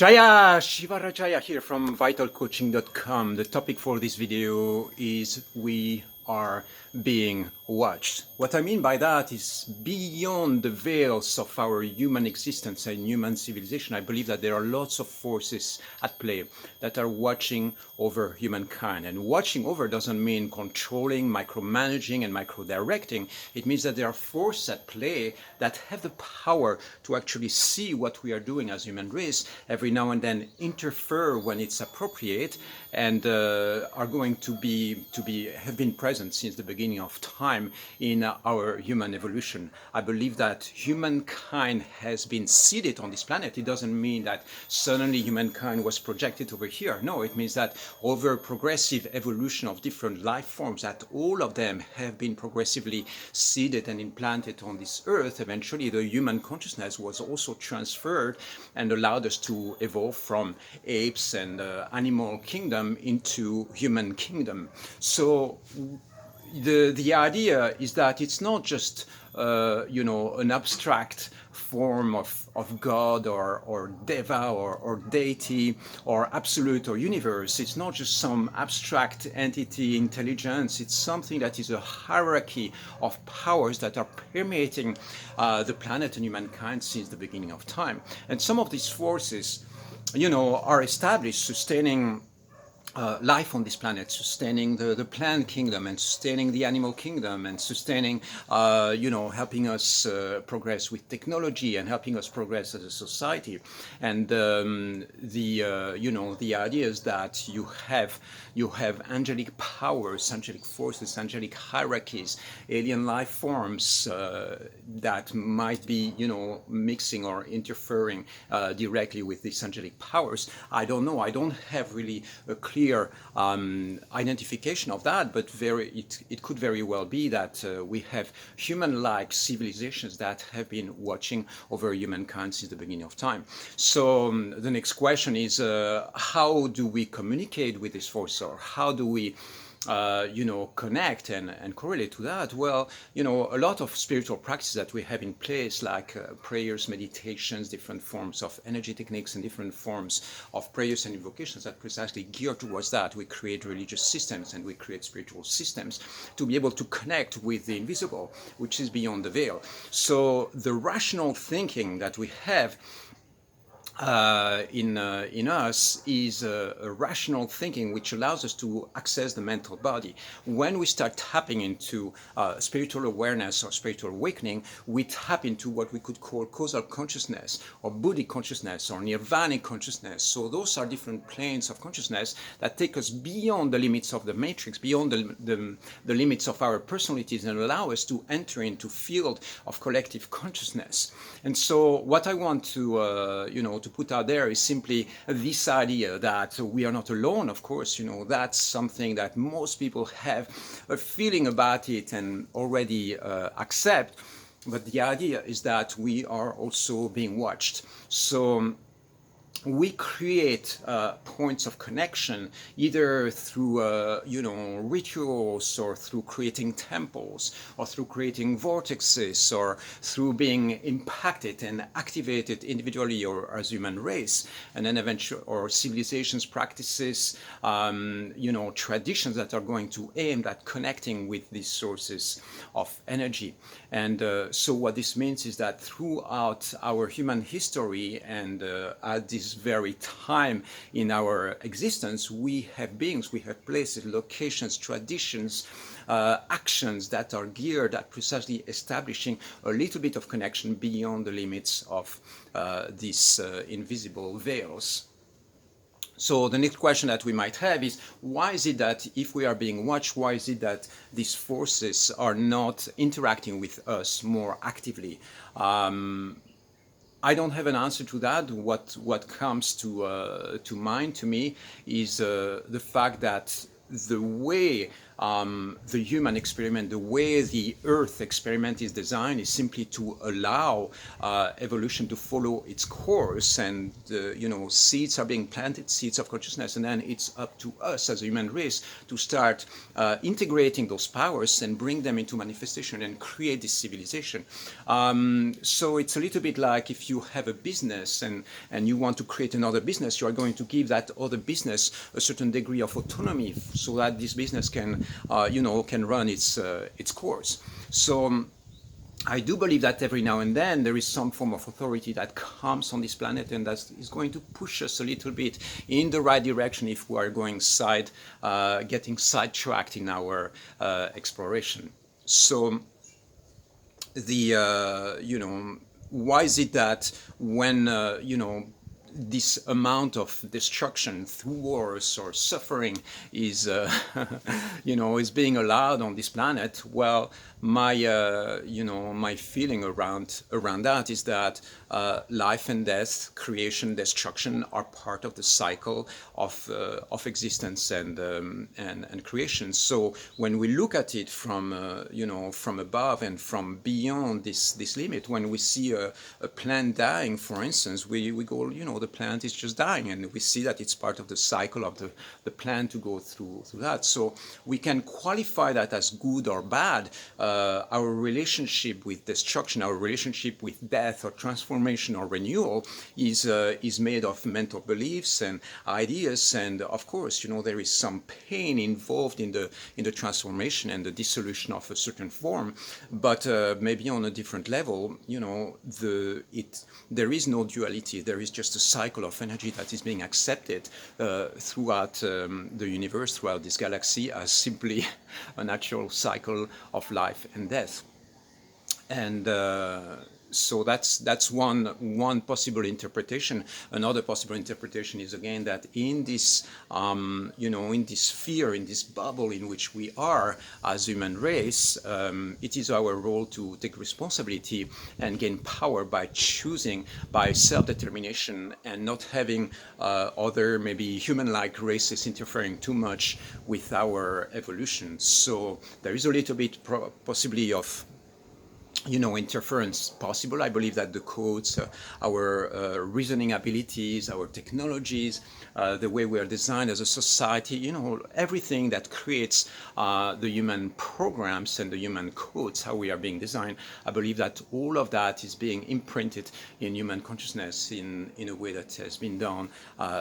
Jaya Shivarajaya here from vitalcoaching.com. The topic for this video is we are being watched. What I mean by that is beyond the veils of our human existence and human civilization. I believe that there are lots of forces at play that are watching over humankind. And watching over doesn't mean controlling, micromanaging, and micro-directing. It means that there are forces at play that have the power to actually see what we are doing as human race, every now and then interfere when it's appropriate, and are going to have been present since the beginning of time in our human evolution. I believe that humankind has been seeded on this planet. It doesn't mean that suddenly humankind was projected over here. No, it means that over progressive evolution of different life forms, that all of them have been progressively seeded and implanted on this earth. Eventually the human consciousness was also transferred and allowed us to evolve from apes and animal kingdom into human kingdom. So the idea is that it's not just an abstract form of God or Deva or deity or absolute or universe. It's not just some abstract entity, intelligence. It's something that is a hierarchy of powers that are permeating the planet and humankind since the beginning of time. And some of these forces, are established, sustaining life on this planet, sustaining the plant kingdom and sustaining the animal kingdom and sustaining, helping us progress with technology and helping us progress as a society. And the idea is that you have angelic powers, angelic forces, angelic hierarchies, alien life forms that might be, mixing or interfering directly with these angelic powers. I don't know. I don't have really a clear identification of that, but it could very well be that we have human-like civilizations that have been watching over humankind since the beginning of time. So the next question is, how do we communicate with this force, or how do we connect and correlate to that? Well, a lot of spiritual practices that we have in place, like prayers, meditations, different forms of energy techniques, and different forms of prayers and invocations that precisely geared towards that. We create religious systems and we create spiritual systems to be able to connect with the invisible, which is beyond the veil. So the rational thinking that we have in us is a rational thinking which allows us to access the mental body. When we start tapping into spiritual awareness or spiritual awakening, we tap into what we could call causal consciousness or Buddhic consciousness or Nirvanic consciousness. So those are different planes of consciousness that take us beyond the limits of the matrix, beyond the limits of our personalities, and allow us to enter into field of collective consciousness. And so what I want to put out there is simply this idea that we are not alone. Of course, that's something that most people have a feeling about it and already accept. But the idea is that we are also being watched. So we create points of connection either through rituals, or through creating temples, or through creating vortexes, or through being impacted and activated individually or as human race, and then eventually, or civilizations, practices, traditions that are going to aim at connecting with these sources of energy. And so what this means is that throughout our human history and at this very time in our existence, we have beings, we have places, locations, traditions, actions that are geared at precisely establishing a little bit of connection beyond the limits of these invisible veils. So the next question that we might have is, why is it that if we are being watched, why is it that these forces are not interacting with us more actively? I don't have an answer to that. What comes to mind to me is the fact that the way the human experiment, the way the Earth experiment is designed, is simply to allow evolution to follow its course, and seeds are being planted, seeds of consciousness, and then it's up to us as a human race to start integrating those powers and bring them into manifestation and create this civilization. So it's a little bit like if you have a business and you want to create another business, you are going to give that other business a certain degree of autonomy so that this business can run its course. So I do believe that every now and then there is some form of authority that comes on this planet, and that is going to push us a little bit in the right direction if we are going getting sidetracked in our exploration. So why is it that when this amount of destruction through wars or suffering is is being allowed on this planet? Well, my feeling around that is that life and death, creation, destruction are part of the cycle of existence and creation. So when we look at it from from above and from beyond this limit, when we see a plant dying, for instance, we go, the plant is just dying, and we see that it's part of the cycle of the plant to go through that. So we can qualify that as good or bad. Our relationship with destruction, our relationship with death or transformation or renewal is made of mental beliefs and ideas, and of course, there is some pain involved in the transformation and the dissolution of a certain form, but maybe on a different level. There is no duality. There is just a cycle of energy that is being accepted throughout the universe, throughout this galaxy, as simply a natural cycle of life and death. And so that's one possible interpretation. Another possible interpretation is, again, that in this in this sphere, in this bubble in which we are as human race, it is our role to take responsibility and gain power by choosing, by self-determination, and not having other maybe human-like races interfering too much with our evolution. So there is a little bit possibly of interference possible. I believe that the codes, our reasoning abilities, our technologies, the way we are designed as a society, everything that creates the human programs and the human codes, how we are being designed, I believe that all of that is being imprinted in human consciousness in a way that has been done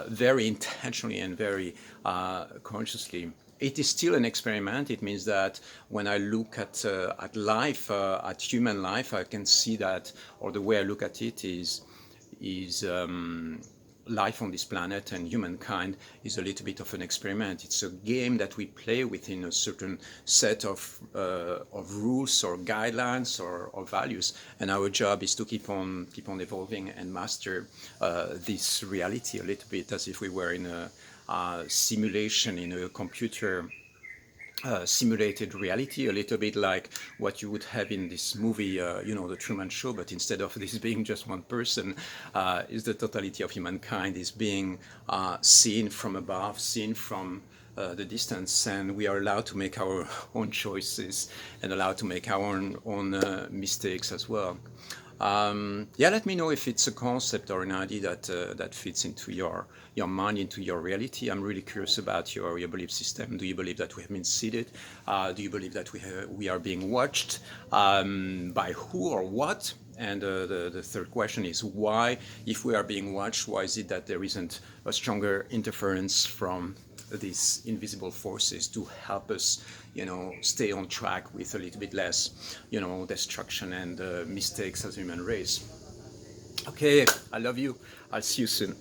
very intentionally and very consciously. It is still an experiment. It means that when I look at life, at human life, I can see that, or the way I look at it is life on this planet and humankind is a little bit of an experiment. It's a game that we play within a certain set of rules or guidelines or values, and our job is to keep on evolving and master this reality a little bit, as if we were in a simulation, in a computer simulated reality, a little bit like what you would have in this movie, The Truman Show, but instead of this being just one person, is the totality of humankind is being seen from above, seen from the distance, and we are allowed to make our own choices and allowed to make our own mistakes as well. Let me know if it's a concept or an idea that fits into your mind, into your reality. I'm really curious about your belief system. Do you believe that we have been seeded? Do you believe that we are being watched? By who or what? And the third question is why, if we are being watched, why is it that there isn't a stronger interference from these invisible forces to help us, stay on track with a little bit less, destruction and mistakes as human race? Okay, I love you. I'll see you soon.